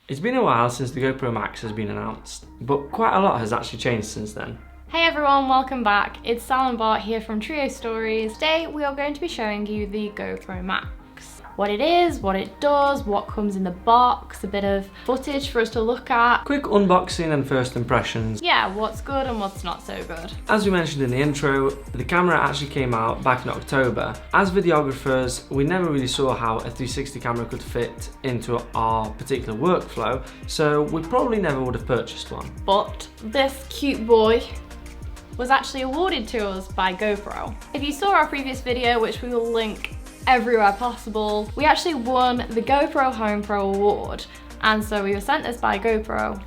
It's been a while since the GoPro MAX has been announced, but quite a lot has actually changed since then. Hey everyone, welcome back. It's Sal and Bart here from Trio Stories. Today we are going to be showing you the GoPro MAX. What it is, what it does, what comes in the box, a bit of footage for us to look at. Quick unboxing and first impressions. Yeah, what's good and what's not so good. As we mentioned in the intro, the camera actually came out back in October. As videographers, we never really saw how a 360 camera could fit into our particular workflow, so we probably never would have purchased one. But this cute boy was actually awarded to us by GoPro. If you saw our previous video, which we will link everywhere possible, we actually won the GoPro Home Pro Award, and so we were sent this by GoPro.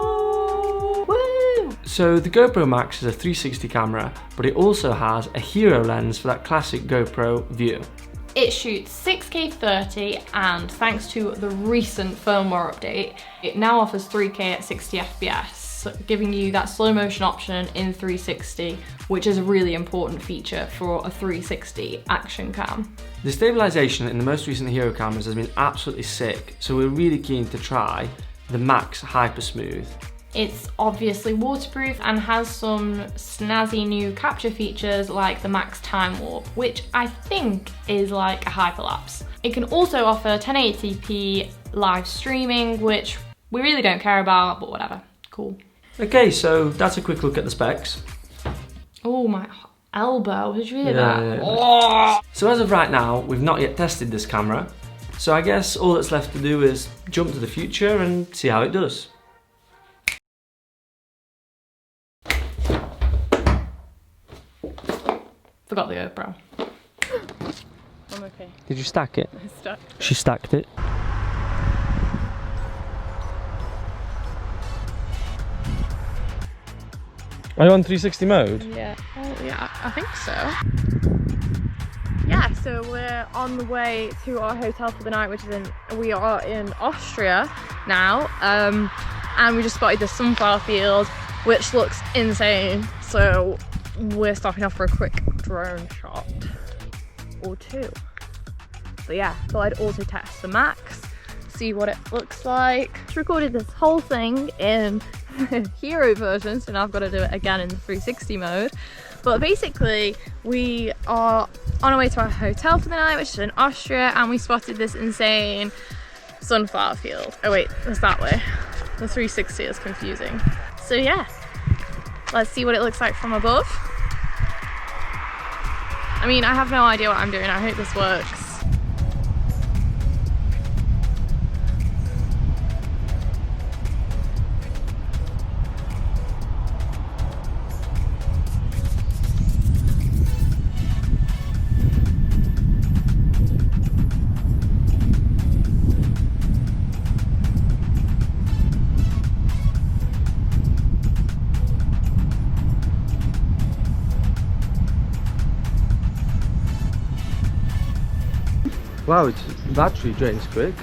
Woo! So the GoPro MAX is a 360 camera, but it also has a hero lens for that classic GoPro view. It shoots 6K 30, and thanks to the recent firmware update, it now offers 3K at 60 FPS. Giving you that slow motion option in 360, which is a really important feature for a 360 action cam. The stabilization in the most recent hero cameras has been absolutely sick, so we're really keen to try the Max Hyper Smooth. It's obviously waterproof and has some snazzy new capture features like the Max Time Warp, which I think is like a hyperlapse. It can also offer 1080p live streaming, which we really don't care about, but whatever, cool. Okay, so that's a quick look at the specs. Oh, my elbow, did you hear that? Yeah. Oh. So as of right now, we've not yet tested this camera, so I guess all that's left to do is jump to the future and see how it does. Forgot the GoPro. I'm okay. Did you stack it? I stacked it. She stacked it. Are you on 360 mode? Yeah, yeah, I think so. Yeah, so we're on the way to our hotel for the night, which is we are in Austria now, and we just spotted the sunflower field, which looks insane. So we're stopping off for a quick drone shot or two. So yeah, thought I'd also test the Max, see what it looks like. Just recorded this whole thing in hero version, so now I've got to do it again in the 360 mode. But basically we are on our way to our hotel for the night, which is in Austria, and we spotted this insane sunflower field. Oh wait, it's that way. The 360 is confusing. So yeah, let's see what it looks like from above. I mean, I have no idea what I'm doing. I hope this works. Wow, its battery drains quick.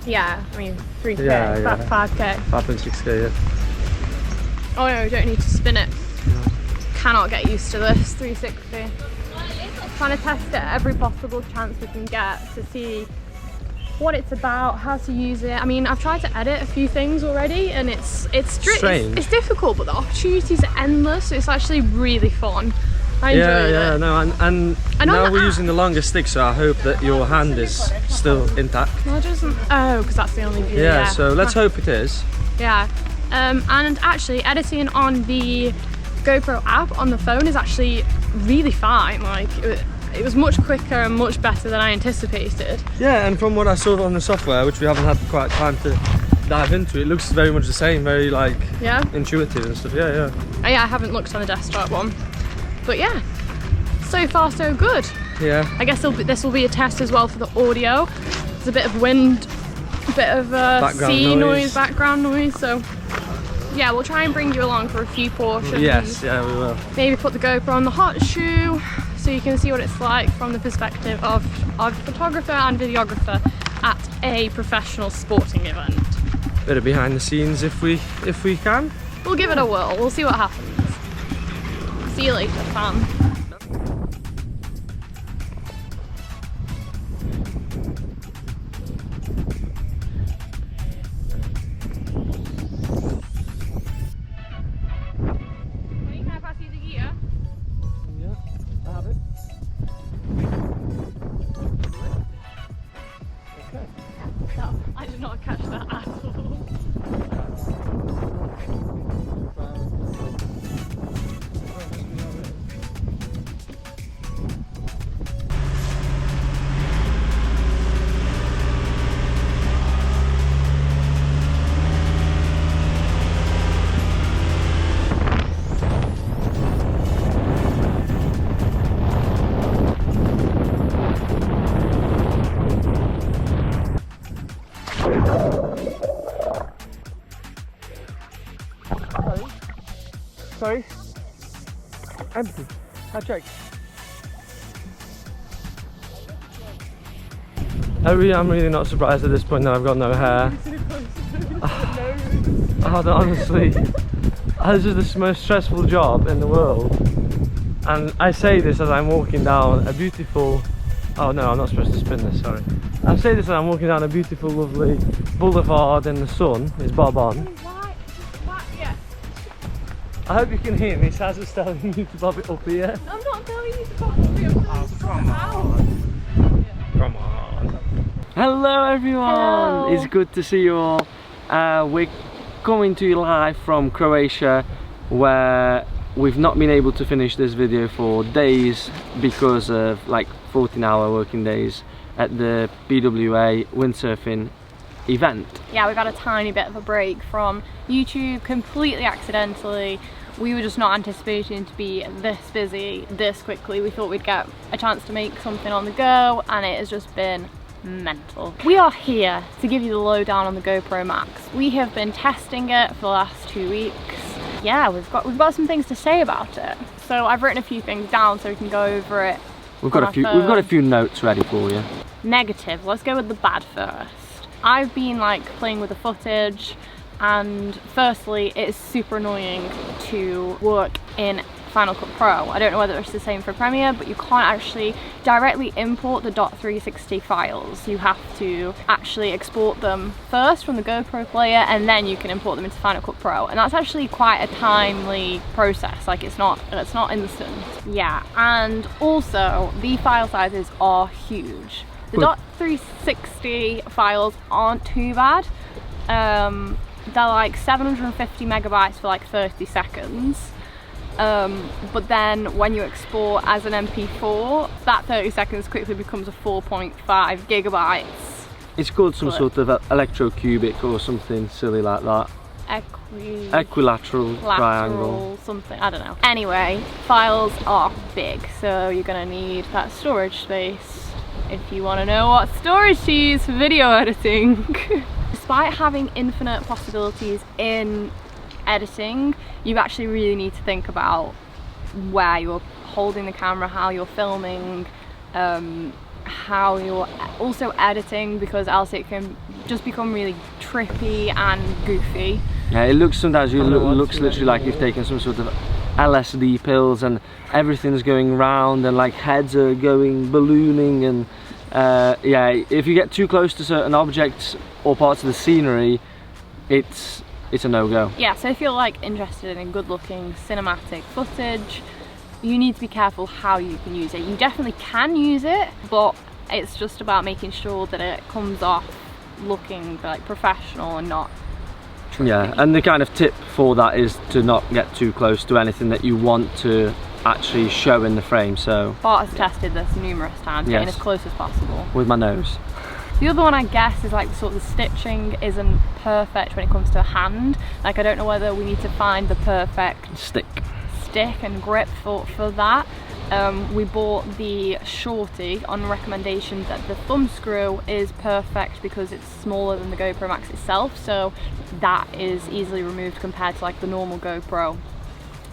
Yeah, I mean 3K, yeah, about yeah. 5K. 5.6K, yeah. Oh no, you don't need to spin it. No. Cannot get used to this 360. Trying to test it at every possible chance we can get to see what it's about, how to use it. I mean, I've tried to edit a few things already, and it's difficult, but the opportunities are endless, so it's actually really fun. I enjoyed it. No, and now we're using the longer stick, so I hope that your hand is still intact. No, it doesn't. Oh, because that's the only view. Yeah, so let's hope it is. Yeah, and actually editing on the GoPro app on the phone is actually really fine. Like, it was much quicker and much better than I anticipated. Yeah, and from what I saw on the software, which we haven't had quite time to dive into, it looks very much the same, very like intuitive and stuff. Yeah. Oh, yeah, I haven't looked on the desktop one. But yeah, so far so good. Yeah. I guess this will be a test as well for the audio. There's a bit of wind, a bit of sea noise, background noise. So yeah, we'll try and bring you along for a few portions. Yes, yeah, we will. Maybe put the GoPro on the hot shoe so you can see what it's like from the perspective of a photographer and videographer at a professional sporting event. Bit of behind the scenes if we can. We'll give it a whirl. We'll see what happens. See you later, fam. sorry? Empty. I checked. I'm really not surprised at this point that I've got no hair. Honestly, this is the most stressful job in the world. And I say this as I'm walking down a beautiful... Oh no, I'm not supposed to spin this, sorry. I say this as I'm walking down a beautiful, lovely boulevard in the sun. It's bob on. I hope you can hear me. Saz is telling me to bob it up here. I'm not telling you to bob it up here. Oh, come on. Come on. Hello everyone. Hello. It's good to see you all. We're coming to you live from Croatia, where we've not been able to finish this video for days because of like 14-hour working days at the BWA windsurfing event. Yeah, we got a tiny bit of a break from YouTube completely accidentally. We were just not anticipating to be this busy this quickly. We thought we'd get a chance to make something on the go, and it has just been mental. We are here to give you the lowdown on the GoPro MAX. We have been testing it for the last 2 weeks. Yeah, we've got some things to say about it. So I've written a few things down so we can go over it. We've got a few notes ready for you. Negative. Let's go with the bad first. I've been like playing with the footage, and firstly it's super annoying to work in Final Cut Pro. I don't know whether it's the same for Premiere, but you can't actually directly import the .360 files. You have to actually export them first from the GoPro player, and then you can import them into Final Cut Pro, and that's actually quite a timely process. Like it's not instant. Yeah, and also the file sizes are huge. The .360 files aren't too bad. They're like 750 megabytes for like 30 seconds. But then when you export as an MP4, that 30 seconds quickly becomes a 4.5 gigabytes. It's called some sort of electrocubic or something silly like that. Equilateral triangle. Something, I don't know. Anyway, files are big, so you're gonna need that storage space if you want to know what storage to use for video editing. Despite having infinite possibilities in editing, you actually really need to think about where you're holding the camera, how you're filming, how you're also editing, because else it can just become really trippy and goofy. Yeah, it looks sometimes looks literally like you've taken some sort of LSD pills and everything's going round and like heads are going ballooning, and yeah, if you get too close to certain objects or parts of the scenery, it's a no-go. Yeah, so if you're like interested in good looking cinematic footage, you need to be careful how you can use it. You definitely can use it, but it's just about making sure that it comes off looking like professional and not tricky. Yeah, and the kind of tip for that is to not get too close to anything that you want to actually show in the frame. So Bart has tested this numerous times, getting as close as possible. With my nose. The other one, I guess, is like sort of the stitching isn't perfect when it comes to a hand. Like I don't know whether we need to find the perfect stick and grip for that. We bought the Shorty on recommendation that the thumb screw is perfect because it's smaller than the GoPro MAX itself, so that is easily removed compared to like the normal GoPro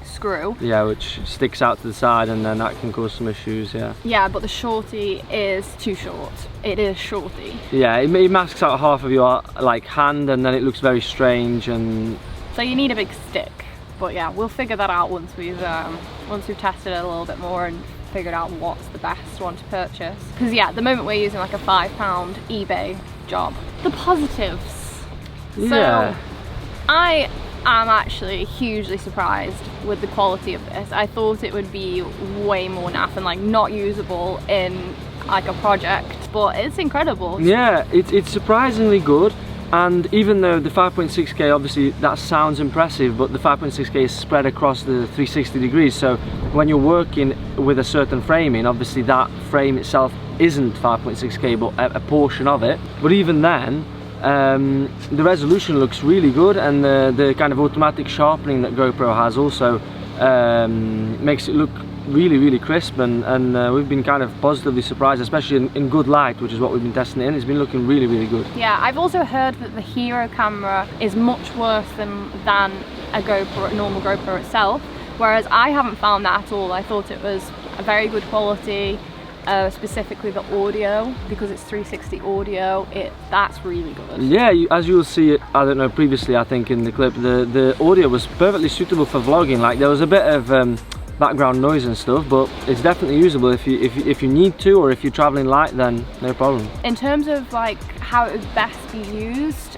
screw. Yeah, which sticks out to the side and then that can cause some issues, yeah. Yeah, but the Shorty is too short. It is Shorty. Yeah, it masks out half of your like hand and then it looks very strange, and so you need a big stick. But yeah, we'll figure that out once we've tested it a little bit more and figured out what's the best one to purchase. Because yeah, at the moment we're using like a £5 eBay job. The positives. Yeah. So I am actually hugely surprised with the quality of this. I thought it would be way more naff and like not usable in like a project, but it's incredible. Yeah, it's surprisingly good. And even though the 5.6K, obviously that sounds impressive, but the 5.6K is spread across the 360 degrees, so when you're working with a certain framing, obviously that frame itself isn't 5.6K but a portion of it. But even then, the resolution looks really good, and the kind of automatic sharpening that GoPro has also makes it look really crisp, and we've been kind of positively surprised, especially in good light, which is what we've been testing it in. It's been looking really good. Yeah, I've also heard that the Hero camera is much worse than a normal GoPro itself, whereas I haven't found that at all. I thought it was a very good quality, specifically the audio, because it's 360 audio, that's really good. Yeah, as you'll see, I don't know, previously I think in the clip, the audio was perfectly suitable for vlogging. Like there was a bit of background noise and stuff, but it's definitely usable if you need to, or if you're traveling light, then no problem. In terms of like how it would best be used,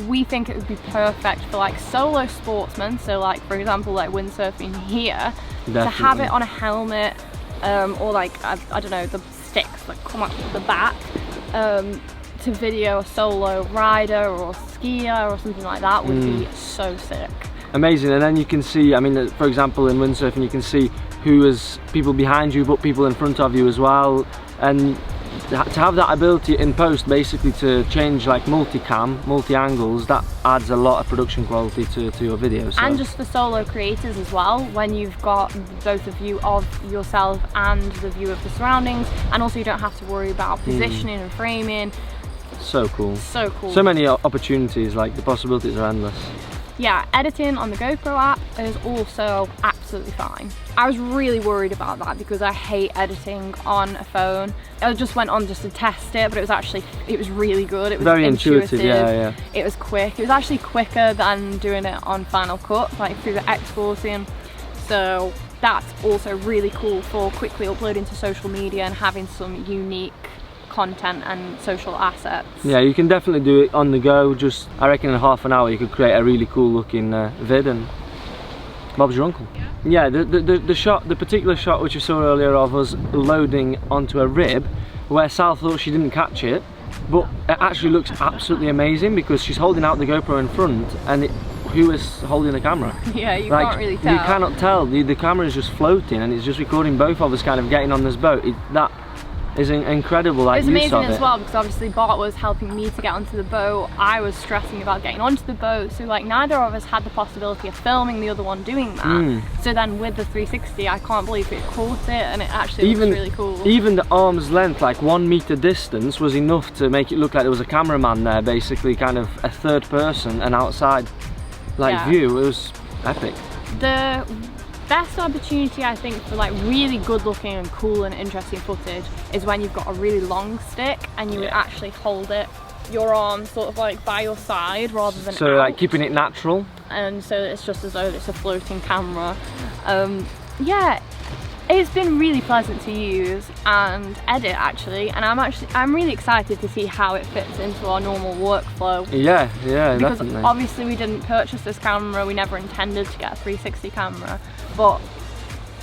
we think it would be perfect for like solo sportsmen, so like for example like windsurfing here. Definitely. To have it on a helmet, or like I don't know, the sticks that come up the back, to video a solo rider or skier or something like that would be so sick. Amazing. And then you can see, I mean, for example in windsurfing you can see who is people behind you but people in front of you as well, and to have that ability in post basically to change like multi-cam, multi-angles, that adds a lot of production quality to your videos. So. And just for solo creators as well, when you've got both a view of yourself and the view of the surroundings, and also you don't have to worry about positioning and framing. So cool. So cool. So many opportunities, like the possibilities are endless. Yeah, editing on the GoPro app is also absolutely fine. I was really worried about that because I hate editing on a phone. I just went on just to test it, but it was really good. It was very intuitive, yeah. It was quick. It was actually quicker than doing it on Final Cut, like through the exporting. So that's also really cool for quickly uploading to social media and having some unique content and social assets. Yeah, you can definitely do it on the go. Just, I reckon in half an hour you could create a really cool looking vid, and Bob's your uncle. Yeah, the particular shot which you saw earlier of us loading onto a rib, where Sal thought she didn't catch it, but it actually looks absolutely amazing because she's holding out the GoPro in front, and who is holding the camera? Yeah, you can't really tell. You cannot tell. The camera is just floating and it's just recording both of us kind of getting on this boat. That is incredible. Like, it was amazing as well because obviously Bart was helping me to get onto the boat. I was stressing about getting onto the boat, so like neither of us had the possibility of filming the other one doing that. So then with the 360, I can't believe it caught it, and it actually looks really cool. Even the arm's length, like 1 meter distance, was enough to make it look like there was a cameraman there, basically kind of a third person, an outside like view. It was epic. The best opportunity I think for like really good looking and cool and interesting footage is when you've got a really long stick and you would actually hold it, your arm sort of like by your side rather than out. Like keeping it natural, and so it's just as though it's a floating camera. Yeah, it's been really pleasant to use and edit actually, and I'm really excited to see how it fits into our normal workflow. Yeah, because definitely. Obviously we didn't purchase this camera, we never intended to get a 360 camera, but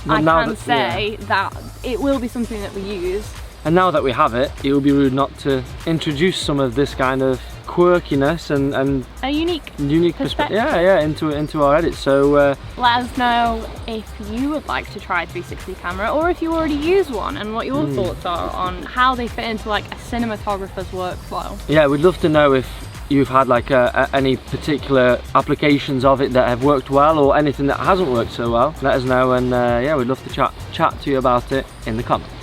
I can say that it will be something that we use. And now that we have it, it would be rude not to introduce some of this kind of quirkiness and a unique perspective, into our edits. So let us know if you would like to try a 360 camera, or if you already use one, and what your thoughts are on how they fit into like a cinematographer's workflow. Yeah, we'd love to know if you've had like any particular applications of it that have worked well, or anything that hasn't worked so well. Let us know, and yeah, we'd love to chat to you about it in the comments.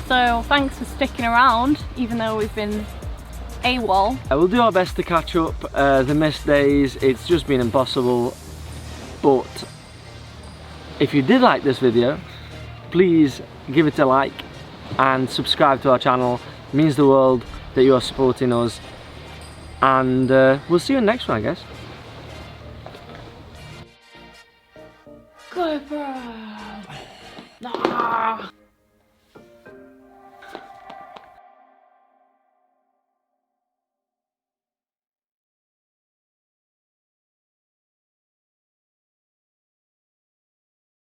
So thanks for sticking around, even though we've been AWOL. We'll do our best to catch up the missed days. It's just been impossible, but if you did like this video, please give it a like and subscribe to our channel. It means the world that you are supporting us, and we'll see you in the next one, I guess. GoPro!